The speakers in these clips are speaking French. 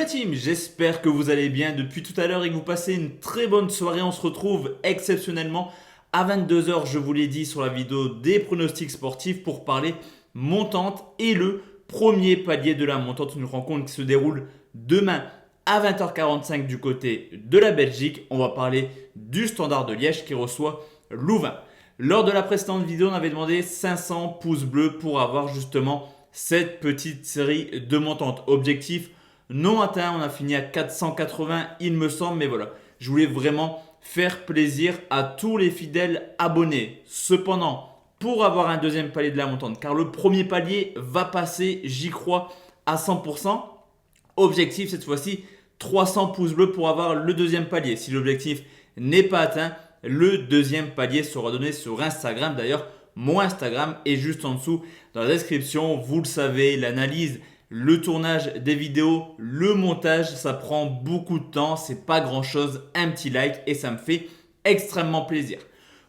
team, j'espère que vous allez bien depuis tout à l'heure et que vous passez une très bonne soirée. On se retrouve exceptionnellement à 22 heures, je vous l'ai dit sur la vidéo des pronostics sportifs pour parler montante et le premier palier de la montante. Une rencontre qui se déroule demain à 20h45 du côté de la Belgique. On va parler du Standard de Liège qui reçoit Louvain. Lors de la précédente vidéo, on avait demandé 500 pouces bleus pour avoir justement cette petite série de montantes. Objectif non atteint, on a fini à 480 il me semble, mais voilà, je voulais vraiment faire plaisir à tous les fidèles abonnés. Cependant, pour avoir un deuxième palier de la montante, car le premier palier va passer, j'y crois, à 100%, objectif cette fois-ci 300 pouces bleus pour avoir le deuxième palier. Si l'objectif n'est pas atteint, le deuxième palier sera donné sur Instagram. D'ailleurs, mon Instagram est juste en dessous dans la description. Vous le savez, l'analyse, le tournage des vidéos, le montage, ça prend beaucoup de temps. C'est pas grand chose. Un petit like et ça me fait extrêmement plaisir.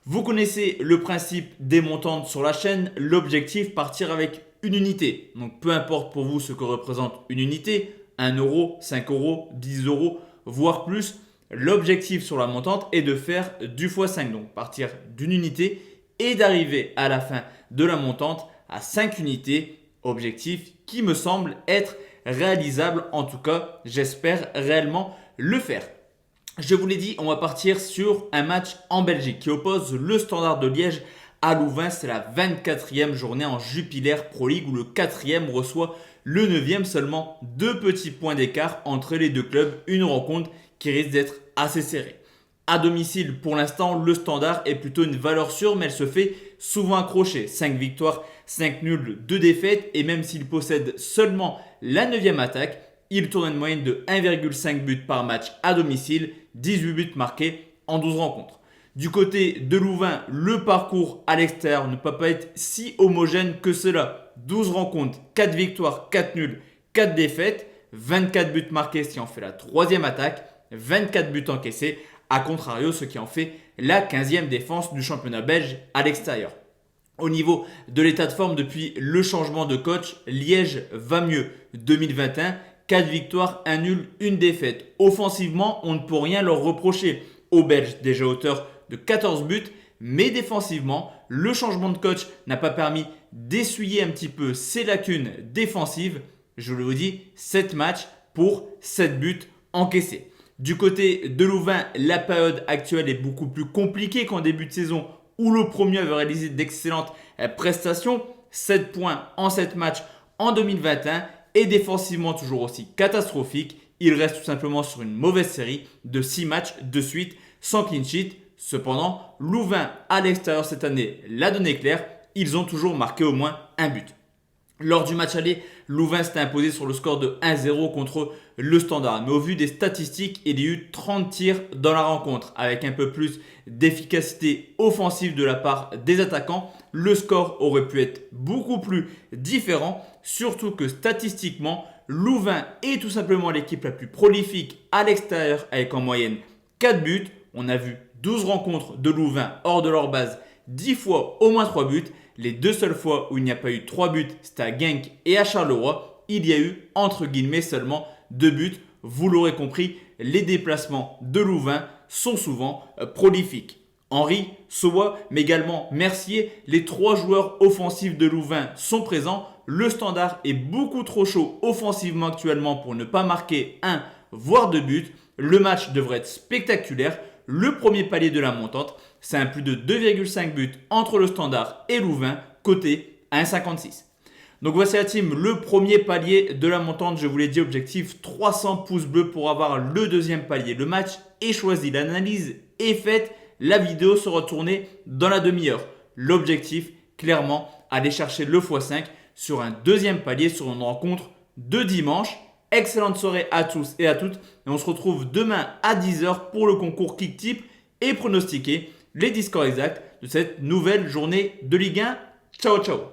Vous connaissez le principe des montantes sur la chaîne. L'objectif, partir avec une unité. Donc peu importe pour vous ce que représente une unité, 1 euro, 5 euros, 10 euros, voire plus. L'objectif sur la montante est de faire du x5, donc partir d'une unité et d'arriver à la fin de la montante à 5 unités. Objectif qui me semble être réalisable, en tout cas j'espère réellement le faire. Je vous l'ai dit, on va partir sur un match en Belgique qui oppose le Standard de Liège à Louvain. C'est la 24e journée en Jupiler Pro League où le 4e reçoit le 9e. Seulement 2 petits points d'écart entre les deux clubs. Une rencontre qui risque d'être assez serrée. À domicile, pour l'instant, le Standard est plutôt une valeur sûre, mais elle se fait souvent accrocher. 5 victoires, 5 nuls, 2 défaites. Et même s'il possède seulement la 9e attaque, il tourne une moyenne de 1,5 buts par match à domicile, 18 buts marqués en 12 rencontres. Du côté de Louvain, le parcours à l'extérieur ne peut pas être si homogène que cela. 12 rencontres, 4 victoires, 4 nuls, 4 défaites, 24 buts marqués, ce qui en fait la 3e attaque, 24 buts encaissés, à contrario ce qui en fait la 15e défense du championnat belge à l'extérieur. Au niveau de l'état de forme depuis le changement de coach, Liège va mieux. 2021, 4 victoires, 1 nul, 1 défaite. Offensivement, on ne peut rien leur reprocher. Aux Belges, déjà auteur de 14 buts, mais défensivement, le changement de coach n'a pas permis d'essuyer un petit peu ses lacunes défensives. Je vous le dis, 7 matchs pour 7 buts encaissés. Du côté de Louvain, la période actuelle est beaucoup plus compliquée qu'en début de saison où le premier avait réalisé d'excellentes prestations. 7 points en 7 matchs en 2021 et défensivement toujours aussi catastrophique. Il reste tout simplement sur une mauvaise série de 6 matchs de suite sans clean sheet. Cependant, Louvain à l'extérieur cette année l'a donné clair. Ils ont toujours marqué au moins un but. Lors du match aller, Louvain s'était imposé sur le score de 1-0 contre le Standard. Mais au vu des statistiques, il y a eu 30 tirs dans la rencontre. Avec un peu plus d'efficacité offensive de la part des attaquants, le score aurait pu être beaucoup plus différent. Surtout que statistiquement, Louvain est tout simplement l'équipe la plus prolifique à l'extérieur avec en moyenne 4 buts. On a vu 12 rencontres de Louvain hors de leur base, 10 fois au moins 3 buts. Les 2 seules fois où il n'y a pas eu 3 buts, c'était à Genk et à Charleroi. Il y a eu entre guillemets seulement 2 buts. Vous l'aurez compris, les déplacements de Louvain sont souvent prolifiques. Henry, Sowa, mais également Mercier, les 3 joueurs offensifs de Louvain sont présents. Le Standard est beaucoup trop chaud offensivement actuellement pour ne pas marquer 1 voire 2 buts. Le match devrait être spectaculaire. Le premier palier de la montante, c'est un plus de 2,5 buts entre le Standard et Louvain, coté à 1,56. Donc voici la team, le premier palier de la montante. Je vous l'ai dit, objectif 300 pouces bleus pour avoir le deuxième palier. Le match est choisi, l'analyse est faite, la vidéo sera tournée dans la demi-heure. L'objectif, clairement, aller chercher le x5 sur un deuxième palier sur une rencontre de dimanche. Excellente soirée à tous et à toutes. Et on se retrouve demain à 10h pour le concours Kicktip et pronostiquer les 10 scores exacts de cette nouvelle journée de Ligue 1. Ciao, ciao!